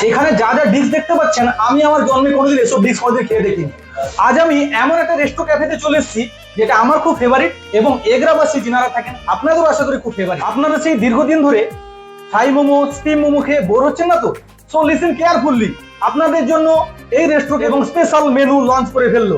এখানে যা যা ডিশ দেখতে পাচ্ছেন আমি আমার জন্মে কোনোদিন এসব ডিশ কোনোদিন খেয়ে দেখিনি। আজ আমি এমন একটা রেস্টো ক্যাফেতে চলে এসেছি যেটা আমার খুব ফেভারিট এবং এগ্রাবাসী যিনারা থাকেন আপনাদেরও আশা করি খুব ফেভারিট। আপনারা সেই দীর্ঘদিন ধরে ফ্রাই মোমো স্টিম মোমো খেয়ে বোর হচ্ছেন না তো? সো লিসেন কেয়ারফুললি, আপনাদের জন্য এই রেস্টুরেন্ট এবং স্পেশাল মেনু লঞ্চ করে ফেললো।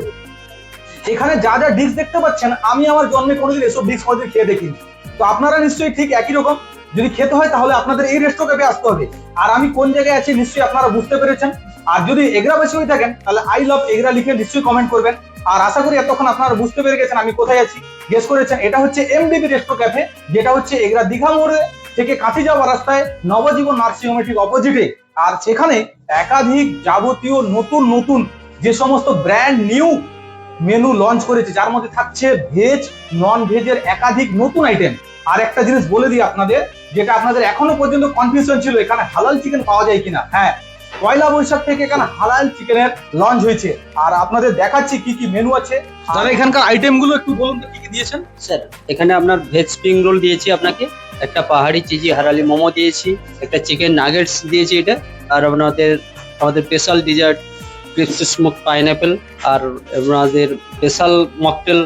এখানে যা যা ডিশ দেখতে পাচ্ছেন আমি আমার জন্মে কোনোদিন এসব ডিশ কোনোদিন খেয়ে দেখিনি। তো আপনারা নিশ্চয়ই ঠিক একই রকম যদি খেতে হয় তাহলে আপনাদের এই রেস্টুরেন্টে আসতে হবে। আর আমি কোন জায়গায় আছি নিশ্চয়ই আপনারা বুঝতে পেরেছেন। আর যদি এগরাবাসী হয়ে থাকেন তাহলে আই লাভ এগরা লিখে নিশ্চয়ই কমেন্ট করবেন। আর আশা করি এতক্ষণ আপনারা বুঝতে পেরে গেছেন আমি কোথায় আছি, গেস করেছেন। এটা হচ্ছে এমডিবি রেস্টো ক্যাফে, যেটা হচ্ছে এগরা দীঘা মোড়ে থেকে কাঁথি যাওয়ার রাস্তায় নবজীবন নার্সিং হোমের ঠিক অপোজিটে। আর সেখানে একাধিক যাবতীয় নতুন নতুন যে সমস্ত ব্র্যান্ড নিউ মেনু লঞ্চ করেছে, যার মধ্যে থাকছে ভেজ নন ভেজের একাধিক নতুন আইটেম। আর একটা জিনিস বলে দিই আপনাদের, যেটা আপনাদের এখনো পর্যন্ত কনফিউশন ছিল এখানে হালাল চিকেন পাওয়া যায় কিনা। হ্যাঁ, পয়লা বৈশাখ থেকে এখানে হালাল চিকেনের লঞ্চ হয়েছে। আর আপনাদের দেখাচ্ছি কি কি মেনু আছে। যারা এখানকার আইটেম গুলো একটু বলুন তো কি কি দিয়েছেন। স্যার এখানে আপনার ভেজ স্প্রিং রোল দিয়েছি আপনাকে, একটা পাহাড়ি চিজি হারালি মোমো দিয়েছি, একটা চিকেন নাগেটস দিয়েছি এটা, আর আমাদের special dessert crispy smoke pineapple, আর আপনাদের স্পেশাল মকটেল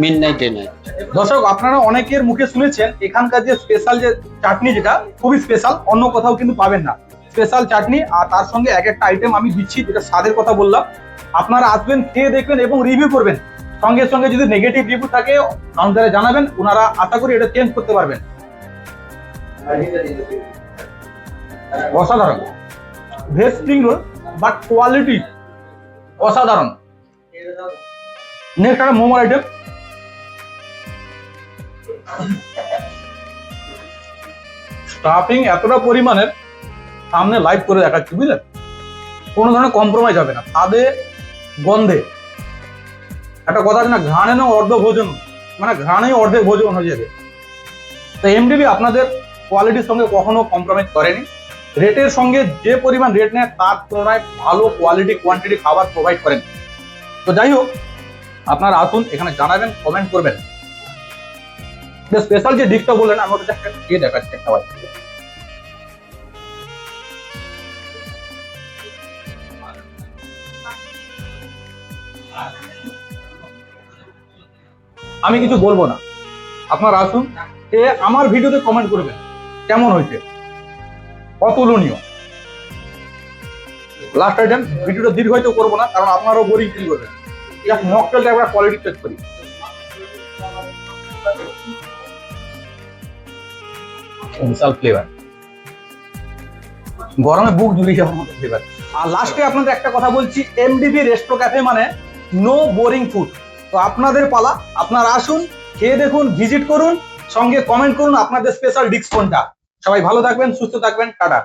মিডনাইট ডিনার। দর্শক, আপনারা অনেকের মুখে শুনেছেন এখানকার যে স্পেশাল যে চাটনি, যেটা খুবই স্পেশাল, অন্য কোথাও কিন্তু পাবেন না। স্পেশাল চাটনি আর তার সঙ্গে এক একটা আইটেম আমি দিচ্ছি, যেটা স্বাদের কথা বললাম। আপনারা আসবেন, খেয়ে দেখবেন এবং রিভিউ করবেন। সঙ্গে সঙ্গে যদি নেগেটিভ রিভিউ থাকে কাউন্টারে জানাবেন, ওনারা আশা করি এটা চেঞ্জ করতে পারবেন। অসাধারণ veg spring roll, but quality অসাধারণ। নেক্সট একটা মোমো আইটেম। স্টাফিং এতটা পরিমাণের, সামনে লাইভ করে দেখাচ্ছি, বুঝলেন? কোনো ধরনের কম্প্রোমাইজ হবে না, স্বাদে গন্ধে। একটা কথা আছে না, ঘ্রাণে না অর্ধ ভোজন, মানে ঘ্রাণেই অর্ধেক ভোজন হয়ে যাবে। তো এমডিবি আপনাদের কোয়ালিটির সঙ্গে কখনো কম্প্রোমাইজ করেনি। রেটের সঙ্গে যে পরিমাণ রেট নেয় তার তুলনায় ভালো কোয়ালিটি কোয়ান্টিটি খাবার প্রোভাইড করেন। তো যাই হোক, আপনারা আসুন, এখানে জানাবেন, কমেন্ট করবেন। স্পেশাল যে ডিশটা বললেন আমি ওটা একটা খেয়ে দেখাচ্ছি একটা বার। আমি কিছু বলবো না, আপনারা আসুন, আমার ভিডিওতে কমেন্ট করবেন কেমন হয়েছে। অতুলনীয়। লাস্ট আইটেম, ভিডিওটা দীর্ঘায়িত করবো না কারণ আপনারাও বোরিং ফিল করবেন। জাস্ট মকটেলটা একবার কোয়ালিটি চেক করি। বিশাল ফ্লেভার, গরমে বুক জুড়িয়ে যাওয়ার মতো ফ্লেভার। আর লাস্টে আপনাদের একটা কথা বলছি, এমডিবি রেস্টো ক্যাফে মানে নো বোরিং ফুড। তো আপনাদের পালা, আপনারা আসুন, খেয়ে দেখুন, ভিজিট করুন, সঙ্গে কমেন্ট করুন আপনাদের স্পেশাল ডিশ কোনটা। সবাই ভালো থাকবেন, সুস্থ থাকবেন, টাটা।